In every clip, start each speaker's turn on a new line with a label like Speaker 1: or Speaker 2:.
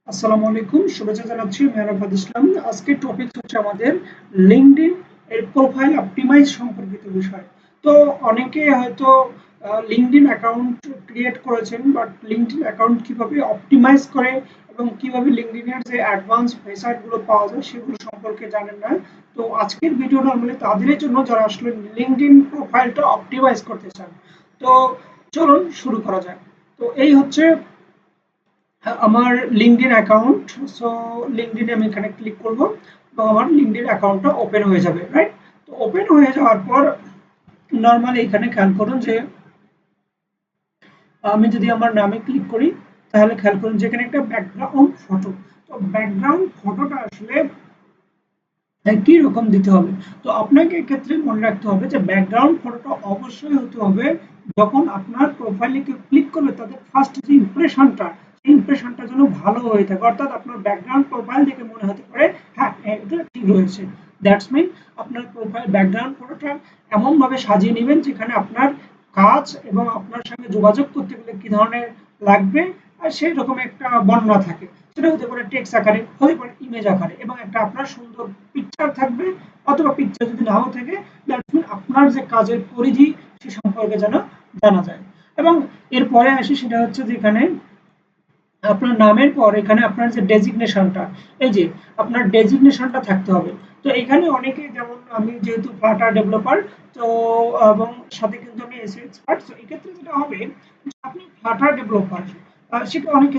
Speaker 1: আসসালামু আলাইকুম, শুভেচ্ছা জানাচ্ছি। আমি আরাফাত ইসলাম। আজকের টপিক হচ্ছে আমাদের লিঙ্কডইন এর প্রোফাইল অপটিমাইজ সম্পর্কিত বিষয়। তো অনেকে হয়তো লিঙ্কডইন অ্যাকাউন্ট ক্রিয়েট করেছেন, বাট লিঙ্কডইন অ্যাকাউন্ট কিভাবে অপটিমাইজ করে এবং কিভাবে লিঙ্কডইনের যে অ্যাডভান্স ফিচার গুলো পাওয়া যায় সেগুলো সম্পর্কে জানেন না। তো আজকের ভিডিও নরমালি তাদের জন্য যারা আসলে লিঙ্কডইন প্রোফাইলটা অপটিমাইজ করতে চান। তো চলুন শুরু করা যাক। তো এই হচ্ছে আমার লিঙ্কডইন অ্যাকাউন্ট। সো লিঙ্কডইনে আমি এখানে ক্লিক করব এবং আমার লিঙ্কডইন অ্যাকাউন্টটা ওপেন হয়ে যাবে, রাইট? তো ওপেন হয়ে যাওয়ার পর নরমালি এখানে খেয়াল করুন যে আমি যদি আমার নামে ক্লিক করি তাহলে খেয়াল করুন যে এখানে একটা ব্যাকগ্রাউন্ড ফটো। তো ব্যাকগ্রাউন্ড ফটোটা আসলে কি রকম দিতে হবে? তো আপনাকে এক্ষেত্রে মনে রাখতে হবে যে ব্যাকগ্রাউন্ড ফটোটা অবশ্যই হতে হবে যখন আপনার প্রোফাইলে কেউ ক্লিক করবে তাদের ফার্স্ট যে ইমপ্রেশনটা, সেই ইমপ্রেশনটা যেন ভালো হয়ে থাকে। অর্থাৎ আপনার ব্যাকগ্রাউন্ড প্রোফাইল দেখে মনে হতে পারে হ্যাঁ, এটা ঠিক রয়েছে। দ্যাটস মিন আপনার প্রোফাইল ব্যাকগ্রাউন্ড ফটোটা এমনভাবে সাজিয়ে নেবেন যেখানে আপনার কাজ এবং আপনার সঙ্গে যোগাযোগ করতে গেলে কি ধরনের লাগবে আর সেই রকম একটা বর্ণনা থাকে। সেটা হতে পারে টেক্সট আকারে, হতে পারে ইমেজ আকারে, এবং একটা আপনার সুন্দর পিকচার থাকবে। অথবা পিকচার যদি নাও থাকে, দ্যাটস মিন আপনার যে কাজের পরিধি সে সম্পর্কে যেন জানা যায়। এবং এরপরে আসি, সেটা হচ্ছে যে এখানে আপনার নামের পর এখানে আপনার যে ডেজিগনেশনটা, এই যে আপনার ডেজিগনেশনটা থাকতে হবে। তো এখানে অনেকে, যেমন আমি যেহেতু ফ্লাটার ডেভেলপার, তো এবং সাথে কিন্তু আমি এসইও এক্সপার্ট, তো এক্ষেত্রে যেটা হবে যে আপনি ফ্লাটার ডেভেলপার, সেটা অনেকে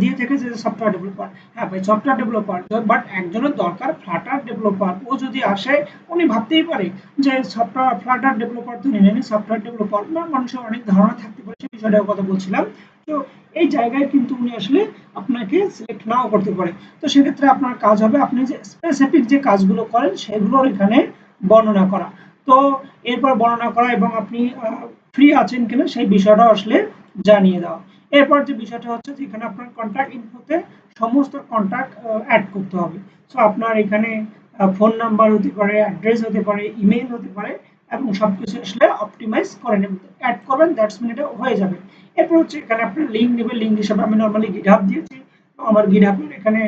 Speaker 1: দিয়ে থেকে যে সফটওয়্যার ডেভেলপার। হ্যাঁ ভাই, সফটওয়্যার ডেভেলপার, বাট একজনের দরকার ফ্লাটার ডেভেলপার। ও যদি আসে, উনি ভাবতেই পারে যে সফটওয়্যার ফ্লাটার ডেভেলপার তো নেই, সফটওয়্যার ডেভেলপার না, মানুষের অনেক ধারণা থাকতে পারে, সেই বিষয়টার কথা বলছিলাম। তো এই জায়গায় কিন্তু উনি আসলে আপনাকে সিলেক্ট নাও করতে পারে। তো সেক্ষেত্রে আপনার কাজ হবে আপনি যে স্পেসিফিক যে কাজগুলো করেন সেগুলোর এখানে বর্ণনা করা। তো এরপর বর্ণনা করা এবং আপনি ফ্রি আছেন কিনা সেই বিষয়টা আসলে জানিয়ে দেওয়া। এরপর যে বিষয়টা হচ্ছে যে এখানে আপনার কন্ট্যাক্ট ইনফোতে সমস্ত কন্ট্যাক্ট অ্যাড করতে হবে। সো আপনার এখানে ফোন নাম্বার হতে পারে, অ্যাড্রেস হতে পারে, ইমেইল হতে পারে, এবং সবকিছু আসলে অপটিমাইজ করে নেবেন, অ্যাড করবেন, দ্যাটস মিন এটা হয়ে যাবে। এরপর হচ্ছে এখানে আপনার লিঙ্ক নেবেন। লিঙ্ক হিসাবে আমি নরমালি গিটহাব দিয়েছি। আমার গিটহাবের এখানে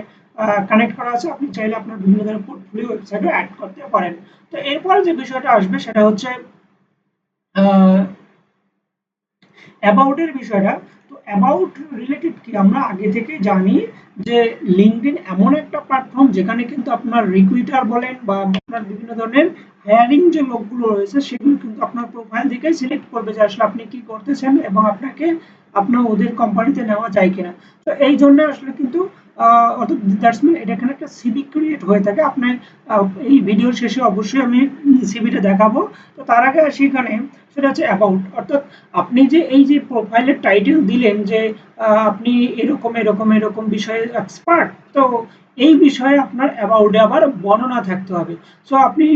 Speaker 1: কানেক্ট করা আছে। আপনি চাইলে আপনার বিভিন্ন ধরনের পোর্টফোলিও ওয়েবসাইটও অ্যাড করতে পারেন। তো এরপরে যে বিষয়টা আসবে সেটা হচ্ছে আহ অ্যাবাউট এর বিষয়টা। তো অ্যাবাউট রিলেটেড কি আমরা আগে থেকে জানি যে লিঙ্কডইন এমন একটা প্ল্যাটফর্ম যেখানে কিন্তু আপনার রিক্রুইটার বলেন বা আপনার বিভিন্ন ধরনের হায়ারিং যে লোকগুলো রয়েছে সেগুলো কিন্তু আপনার প্রোফাইল দেখে সিলেক্ট করবে যে আসলে আপনি কি করতেছেন এবং আপনাকে আপনার ওদের কোম্পানিতে নেওয়া যায় কিনা। তো এই জন্য আসলে কিন্তু অর্থাৎ দ্যাটস মিন এটা এখানে একটা সিভি ক্রিয়েট হয়ে থাকে। আপনার এই ভিডিওর শেষে অবশ্যই আমি সিভিটা দেখাবো। তো তার আগে আসি এখানে, সেটা হচ্ছে অ্যাবাউট। অর্থাৎ আপনি যে এই যে প্রোফাইলের টাইটেল দিলেন যে আপনি এরকম এরকম এরকম বিষয়ে এক্সপার্ট, তো এই বিষয়ে আপনার অ্যাবাউটে আবার বর্ণনা থাকতে হবে। সো আপনি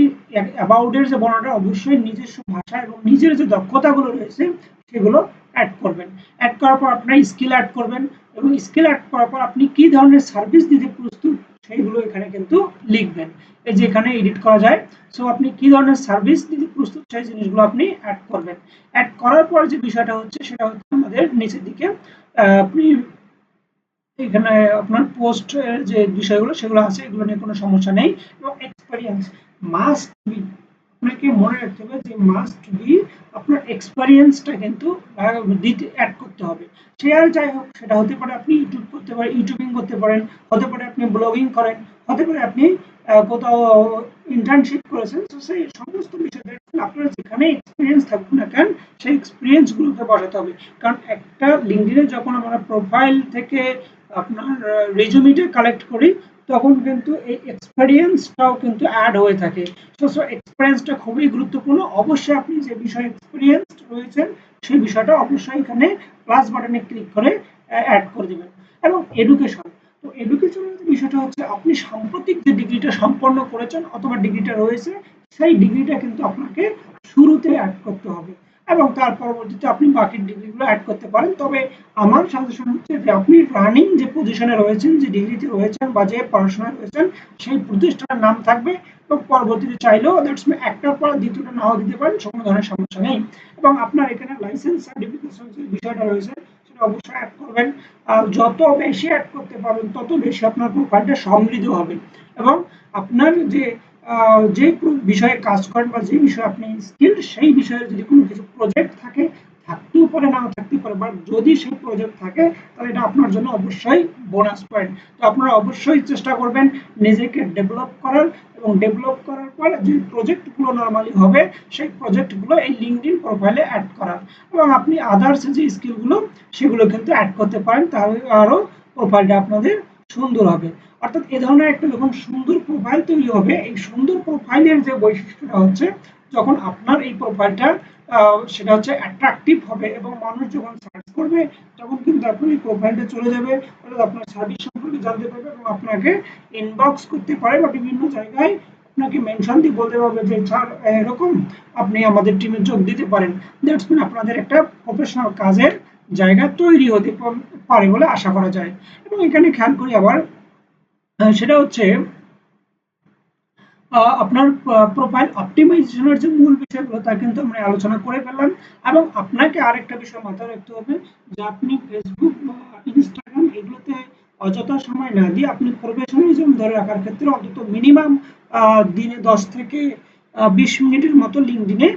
Speaker 1: অ্যাবাউটের যে বর্ণনাটা অবশ্যই নিজস্ব ভাষা এবং নিজের যে দক্ষতাগুলো রয়েছে সেগুলো অ্যাড করবেন। অ্যাড করার পর আপনার স্কিল অ্যাড করবেন, এবং স্কিল অ্যাড করার পর আপনি কি ধরনের সার্ভিস দিতে প্রস্তুত সেইগুলো এখানে কিন্তু লিখবেন। এই যে এখানে এডিট করা যায়। সো আপনি কি ধরনের সার্ভিস দিতে প্রস্তুত সেই জিনিসগুলো আপনি অ্যাড করবেন। অ্যাড করার পর যে বিষয়টা হচ্ছে সেটা হচ্ছে আমাদের নিচের দিকে আপনি এখানে আপনার পোস্ট যে বিষয়গুলো সেগুলো আছে, এগুলো নিয়ে কোনো সমস্যা নেই। এবং এক্সপেরিয়েন্স মাস্ট বি, আপনাকে মনে রাখতে হবে যে মাস্ট বি আপনার এক্সপেরিয়েন্সটা কিন্তু দিতে অ্যাড করতে হবে। সে আর যাই হোক, সেটা হতে পারে আপনি ইউটিউব করতে পারেন, ইউটিউবিং করতে পারেন, হতে পারে আপনি ব্লগিং করেন, হতে পারে আপনি কোথাও ইন্টার্নশিপ করেছেন। তো সেই সমস্ত বিষয়টা আপনার যেখানে এক্সপিরিয়েন্স থাকুক না কেন সেই এক্সপিরিয়েন্স গুলোকে বসাতে হবে। কারণ একটা লিঙ্কডইনে যখন আমরা প্রোফাইল থেকে আপনার রেজুমিটা কালেক্ট করি তখন কিন্তু এই এক্সপেরিয়েন্সটাও কিন্তু অ্যাড হয়ে থাকে। সো এক্সপেরিয়েন্সটা খুবই গুরুত্বপূর্ণ। অবশ্যই আপনি যে বিষয়ে এক্সপিরিয়েন্স রয়েছেন সেই বিষয়টা অবশ্যই এখানে প্লাস বাটনে ক্লিক করে অ্যাড করে দেবেন। এবং এডুকেশন, তো এডুকেশনের যে বিষয়টা হচ্ছে আপনি সাম্প্রতিক যে ডিগ্রিটা সম্পন্ন করেছেন অথবা ডিগ্রিটা রয়েছে সেই ডিগ্রিটা কিন্তু আপনাকে শুরুতে অ্যাড করতে হবে, এবং তার পরবর্তীতে আপনি বাকি ডিগ্রিগুলো অ্যাড করতে পারেন। তবে আমার সাজেশন হচ্ছে যে আপনি রানিং যে পজিশনে রয়েছেন, যে ডিগ্রিতে রয়েছেন বা যে পড়াশোনায় রয়েছেন সেই প্রতিষ্ঠানের নাম থাকবে, এবং পরবর্তীতে চাইলেও দ্যাটস মিন একটার পর দ্বিতীয়টা নাও দিতে পারেন, কোনো ধরনের সমস্যা নেই। এবং আপনার এখানে লাইসেন্স সার্টিফিকেশন যে বিষয়টা রয়েছে সেটা অবশ্যই অ্যাড করবেন। যত বেশি অ্যাড করতে পারবেন তত বেশি আপনার প্রোফাইলটা সমৃদ্ধ হবে এবং আপনার যে বিষয়ে কাজ করেন বা যে বিষয়ে আপনি স্কিল সেই বিষয়ে যদি কোনো কিছু প্রজেক্ট থাকে, থাকতেও পারে নাও থাকতেও পারে, বাট যদি সেই প্রজেক্ট থাকে তাহলে এটা আপনার জন্য অবশ্যই বোনাস পয়েন্ট। তো আপনারা অবশ্যই চেষ্টা করবেন নিজেকে ডেভেলপ করার এবং ডেভেলপ করার পর যে প্রজেক্টগুলো নরমালি হবে সেই প্রজেক্টগুলো এই লিঙ্কডইন প্রোফাইলে অ্যাড করার এবং আপনি আদার্স যে স্কিলগুলো সেগুলো কিন্তু অ্যাড করতে পারেন, তাহলে আরও প্রোফাইলটা আপনাদের সুন্দর হবে। অর্থাৎ এ ধরনের একটা যখন সুন্দর প্রোফাইল তৈরি হবে, এই সুন্দর প্রোফাইলের যে বৈশিষ্ট্যটা হচ্ছে যখন আপনার এই প্রোফাইলটা সেটা হচ্ছে অ্যাট্রাকটিভ হবে এবং মানুষ যখন সার্চ করবে তখন কিন্তু আপনার এই প্রোফাইলটা চলে যাবে, অর্থাৎ আপনার সার্ভিস সম্পর্কে জানতে পারবে এবং আপনাকে ইনবক্স করতে পারে বা বিভিন্ন জায়গায় আপনাকে মেনশন দিয়ে বলতে পারবে যে স্যার এরকম আপনি আমাদের টিমে যোগ দিতে পারেন। দ্যাটস মিন আপনাদের একটা প্রফেশনাল কাজের জায়গা তৈরি হতে পারে বলে আশা করা যায়। এবং এখানে খেয়াল করি আবার সেটা হচ্ছে আপনার প্রোফাইল অপটিমাইজেশনের যে মূল বিষয়গুলো তা কিন্তু আমরা আলোচনা করে ফেললাম এবং আপনাকে আরেকটা বিষয় মাথায় রাখতে হবে যে আপনি ফেসবুক বা ইনস্টাগ্রাম এগুলোতে অযথা সময় না দিয়ে আপনি প্রফেশনালিজম ধরে রাখার ক্ষেত্রে অন্তত মিনিমাম দিনে 10 থেকে 20 মিনিটের মতো লিঙ্কডইনে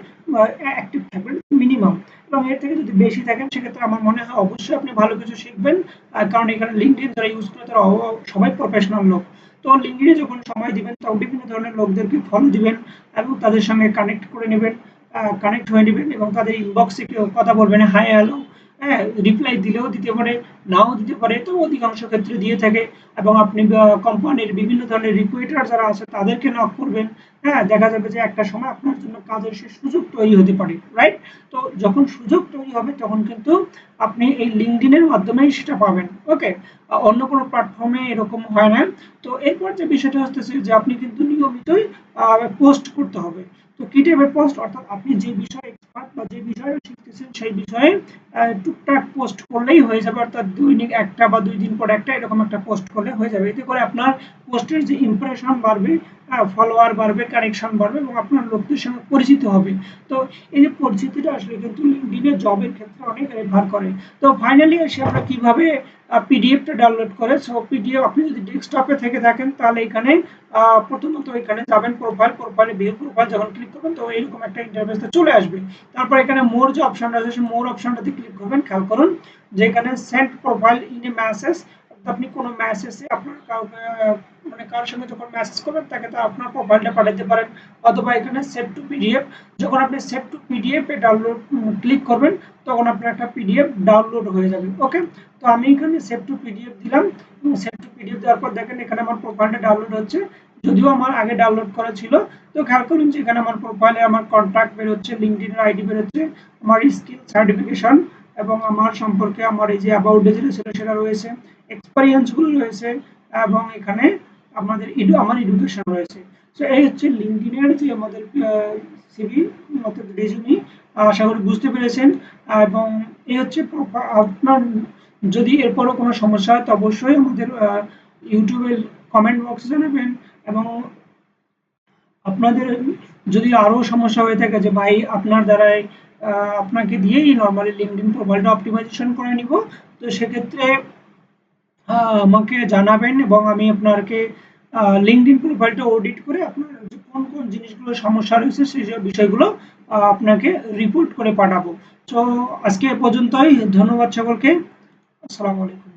Speaker 1: অ্যাক্টিভ থাকবেন মিনিমাম। এবং এর থেকে যদি বেশি থাকেন সেক্ষেত্রে আমার মনে হয় অবশ্যই আপনি ভালো কিছু শিখবেন, কারণ এখানে লিঙ্কডইন যারা ইউজ করে তারা সবাই প্রফেশনাল লোক। তো লিঙ্কডইনে যখন সময় দিবেন তখন বিভিন্ন ধরনের লোকদেরকে ফলো দিবেন এবং তাদের সঙ্গে কানেক্ট করে নেবেন, কানেক্ট হয়ে নেবেন এবং তাদের ইনবক্সে কেউ কথা বলবেন হাই হ্যালো, হ্যাঁ রিপ্লাই দিলেও দিতে পারে নাও দিতে পারে, তো অধিকাংশ ক্ষেত্রে দিয়ে থাকে। এবং আপনি কোম্পানির বিভিন্ন ধরনের রিক্রুইটার যারা আছে তাদেরকে নক করবেন, হ্যাঁ দেখা যাবে যে একটা সময় আপনার জন্য কাজের সে সুযোগ তৈরি হতে পারে, রাইট? তো যখন সুযোগ তৈরি হবে তখন কিন্তু আপনি এই লিঙ্কডইনের মাধ্যমেই সেটা পাবেন, ওকে? অন্য কোনো প্ল্যাটফর্মে এরকম হয় না। তো এরপর যে বিষয়টা হচ্ছে যে আপনি কিন্তু নিয়মিতই পোস্ট করতে হবে। তো কি টাইপের পোস্ট? অর্থাৎ আপনি যে বিষয়ে এক্সপার্ট বা যে বিষয়ে শিখতেছেন সেই বিষয়ে টুকটাক পোস্ট করলেই হয়ে যাবে, অর্থাৎ দৈনিক একটা বা 2 দিন পর একটা এরকম একটা পোস্ট করলে হয়ে যাবে। এতে করে আপনার পোস্টের যে ইমপ্রেশন বাড়বে, ফলোয়ার বাড়বে, কানেকশন বাড়বে এবং আপনার লোকদের সঙ্গে পরিচিত হবে। তো এই যে পরিচিতিটা আসলে কিন্তু লিঙ্কডইনে জবের ক্ষেত্রে অনেক রেফার করে। তো ফাইনালি এসে আমরা কিভাবে পিডিএফটা ডাউনলোড করে, সো পিডিএফ আপনি যদি ডেস্কটপে থেকে থাকেন তাহলে এখানে প্রথমত এখানে যাবেন প্রোফাইলে ভিউ প্রোফাইল যখন ক্লিক করবেন তো এরকম একটা ইন্টারফেসে চলে আসবে। তারপর এখানে মোর যে অপশনটা আছে সেই মোর অপশনটাতে ক্লিক করবেন। খেয়াল করুন যে এখানে send profile in a message, আপনি কোনো মেসেজে আপনার কাউকে মানে কার সঙ্গে যখন মেসেজ করবেন তাকে তো আপনার প্রোফাইলটা পাঠাতে পারেন, অথবা এখানে সেভ টু পিডিএফ, যখন আপনি সেভ টু পিডিএফ এ ডাউনলোড ক্লিক করবেন তখন আপনার একটা পিডিএফ ডাউনলোড হয়ে যাবে, ওকে? তো আমি এখানে সেভ টু পিডিএফ দিলাম এবং সেভ টু পিডিএফ দেওয়ার পর দেখেন এখানে আমার প্রোফাইলটা ডাউনলোড হচ্ছে, যদিও আমার আগে ডাউনলোড করা ছিল। তো খেয়াল করুন যে এখানে আমার প্রোফাইলে আমার কন্ট্যাক্ট বের হচ্ছে, লিঙ্কডইনের আইডি বের হচ্ছে, আমার স্কিল সার্টিফিকেশন এবং আমার সম্পর্কে আমার এই যে অ্যাবাউট যেটা ছিল সেটা রয়েছে, এক্সপেরিয়েন্সগুলো রয়েছে এবং এখানে আমাদের আমার এডুকেশন রয়েছে। সো এই হচ্ছে লিঙ্কডইনের যে আমাদের সিভি অর্থাৎ রেজুমি। আশা করি বুঝতে পেরেছেন। এবং এই হচ্ছে আপনার যদি এরপরও কোনো সমস্যা হয় তো অবশ্যই আমাদের ইউটিউবের কমেন্ট বক্সে জানাবেন এবং আপনাদের যদি আরো সমস্যা হয়ে থাকে যে ভাই আপনার দ্বারাই আপনাকে দিয়েই নরমালি লিঙ্কডইন প্রোফাইলটা অপটিমাইজেশন করে নিব, তো সেক্ষেত্রে আমাকে জানাবেন এবং আমি আপনাকে লিঙ্কডইন প্রোফাইলটা অডিট করে আপনার যে কোন কোন জিনিসগুলো সমস্যা রয়েছে সেই সব বিষয়গুলো আপনাকে রিপোর্ট করে পাঠাবো। তো আজকে এ পর্যন্তই, ধন্যবাদ সকলকে। আসসালামু আলাইকুম।